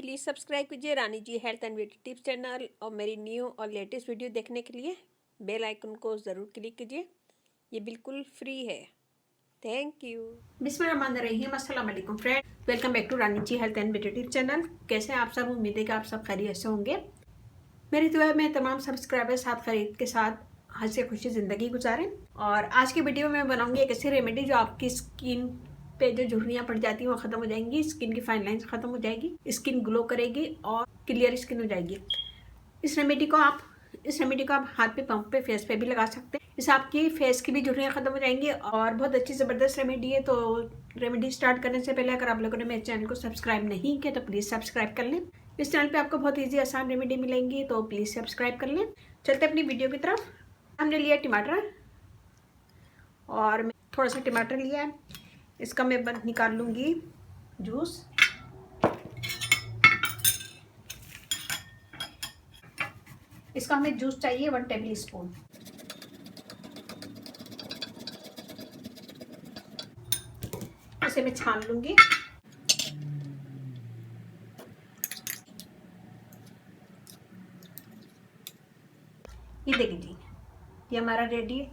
Please subscribe कीजिए Rani ji health and beauty tips channel और मेरी न्यू और लेटेस्ट वीडियो देखने के लिए बेल आइकन को ज़रूर क्लिक कीजिए। ये बिल्कुल फ्री है। Thank you. बिस्मिल्लाहिर्रहमानिर्रहीम। अस्सलाम वालेकुम friend, welcome back to Rani ji health and beauty tips channel. कैसे हैं आप सब? उम्मीद है कि आप सब खैरियत से होंगे। मेरी दुआ में तमाम सब्सक्राइबर्स साथ खरीद के साथ हंसी खुशी ज़िंदगी गुजारें। और आज की वीडियो में बनाऊंगी एक ऐसी रेमेडी जो आपकी स्किन पे जो झुर्रियाँ पड़ जाती हैं वो ख़त्म हो जाएंगी, स्किन की फाइन लाइन्स ख़त्म हो जाएगी, स्किन ग्लो करेगी और क्लियर स्किन हो जाएगी। इस रेमेडी को आप हाथ पे, पंप पे, फेस पे भी लगा सकते हैं। इससे आपकी फेस की भी झुर्रियाँ ख़त्म हो जाएंगी और बहुत अच्छी ज़बरदस्त रेमेडी है। तो रेमेडी स्टार्ट करने से पहले अगर आप लोगों ने मेरे चैनल को सब्सक्राइब नहीं किया तो प्लीज़ सब्सक्राइब कर लें। इस चैनल पे आपको बहुत ईजी आसान रेमेडी मिलेंगी, तो प्लीज़ सब्सक्राइब कर लें। चलते अपनी वीडियो की तरफ। हमने लिया टमाटर और मैं थोड़ा सा टमाटर लिया है, इसका मैं निकाल लूँगी जूस। इसका हमें जूस चाहिए 1 टेबल स्पून। इसे मैं छान लूँगी। ये देखिए जी, ये हमारा रेडी है।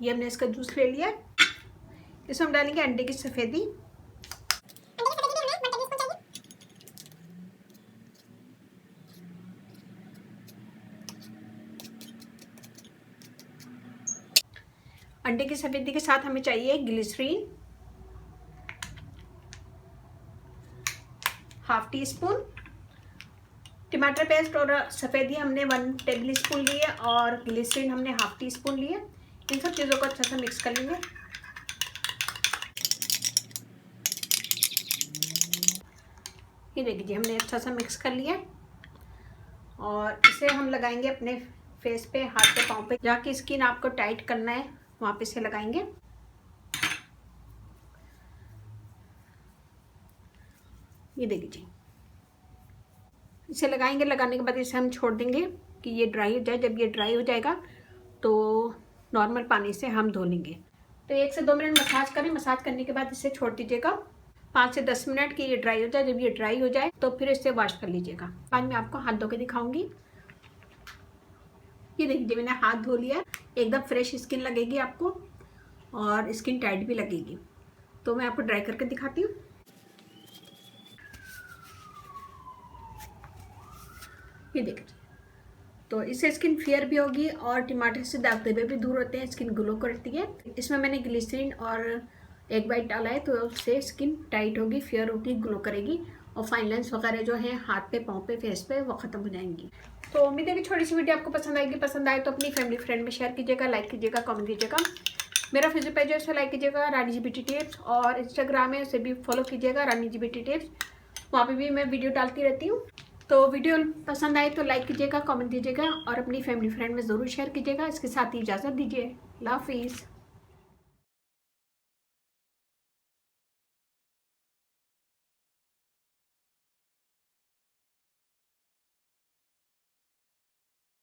ये हमने इसका जूस ले लिया। इसमें हम डालेंगे अंडे की सफ़ेदी। अंडे की सफ़ेदी के साथ हमें चाहिए ग्लिसरीन 1/2 टीस्पून। टमाटर पेस्ट और सफ़ेदी हमने 1 टेबल स्पून लिए और ग्लिसरीन हमने 1/2 टीस्पून लिए। इन सब चीज़ों को अच्छा सा मिक्स कर लेंगे। ये देखिए हमने अच्छा सा मिक्स कर लिया और इसे हम लगाएंगे अपने फेस पे, हाथ पे, पाँव पे। जहाँ की स्किन आपको टाइट करना है वहाँ पे इसे लगाएंगे। ये देखिए इसे लगाएंगे। लगाने के बाद इसे हम छोड़ देंगे कि ये ड्राई हो जाए। जब ये ड्राई हो जाएगा तो नॉर्मल पानी से हम धो लेंगे। तो 1 से 2 मिनट मसाज करें। मसाज करने के बाद इसे छोड़ दीजिएगा 5 से 10 मिनट कि ये ड्राई हो जाए। जब ये ड्राई हो जाए तो फिर इसे वॉश कर लीजिएगा। आज मैं आपको हाथ धो के दिखाऊंगी। ये देखिए मैंने हाथ धो लिया। एकदम फ्रेश स्किन लगेगी आपको और स्किन टाइट भी लगेगी। तो मैं आपको ड्राई करके दिखाती हूँ। ये देखिए, तो इससे स्किन फेयर भी होगी और टमाटर से दाग धब्बे भी दूर होते हैं, स्किन ग्लो करती है। इसमें मैंने ग्लिसरीन और एग वाइट डाला है, तो उससे स्किन टाइट होगी, फेयर होगी, ग्लो करेगी और फाइन लाइन्स वगैरह जो है हाथ पे, पाँव पे, फेस पे वो ख़त्म हो जाएंगी। तो उम्मीद है कि छोटी सी वीडियो आपको पसंद आएगी। पसंद आए तो अपनी फैमिली फ्रेंड में शेयर कीजिएगा, लाइक कीजिएगा, कमेंट कीजिएगा। मेरा फेसबुक पेज है उसे लाइक कीजिएगा, रानी जी ब्यूटी टिप्स, और इंस्टाग्राम है उसे भी फॉलो कीजिएगा, रानी जी ब्यूटी टिप्स। वहाँ पर भी मैं वीडियो डालती रहती हूँ। तो वीडियो पसंद आए तो लाइक कीजिएगा, कमेंट दीजिएगा और अपनी फैमिली फ्रेंड में ज़रूर शेयर कीजिएगा। इसके साथ ही इजाज़त दीजिए। अल्लाह हाफिज़।